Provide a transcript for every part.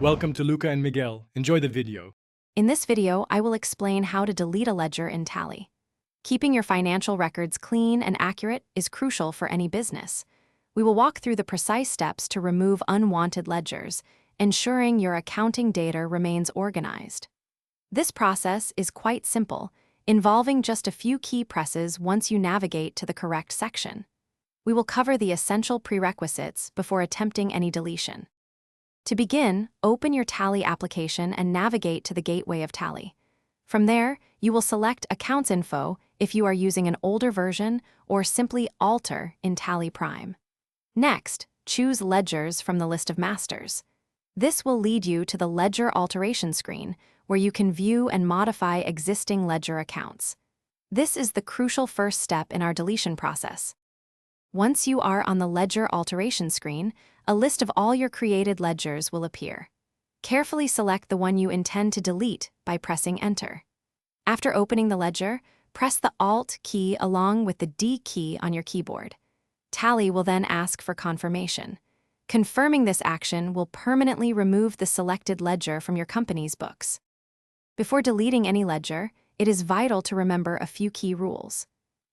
Welcome to Luca and Miguel. Enjoy the video. In this video, I will explain how to delete a ledger in Tally. Keeping your financial records clean and accurate is crucial for any business. We will walk through the precise steps to remove unwanted ledgers, ensuring your accounting data remains organized. This process is quite simple, involving just a few key presses once you navigate to the correct section. We will cover the essential prerequisites before attempting any deletion. To begin, open your Tally application and navigate to the gateway of Tally. From there, you will select Accounts Info if you are using an older version, or simply Alter in Tally Prime. Next, choose Ledgers from the list of masters. This will lead you to the Ledger Alteration screen, where you can view and modify existing ledger accounts. This is the crucial first step in our deletion process. Once you are on the Ledger Alteration screen, a list of all your created ledgers will appear. Carefully select the one you intend to delete by pressing Enter. After opening the ledger, press the Alt key along with the D key on your keyboard. Tally will then ask for confirmation. Confirming this action will permanently remove the selected ledger from your company's books. Before deleting any ledger, it is vital to remember a few key rules.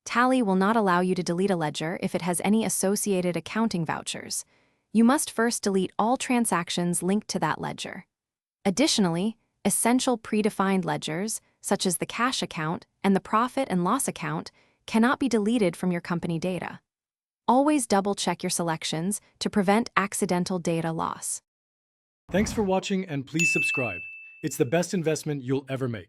Tally will not allow you to delete a ledger if it has any associated accounting vouchers. You must first delete all transactions linked to that ledger. Additionally, essential predefined ledgers, such as the cash account and the profit and loss account, cannot be deleted from your company data. Always double-check your selections to prevent accidental data loss. Thanks for watching and please subscribe. It's the best investment you'll ever make.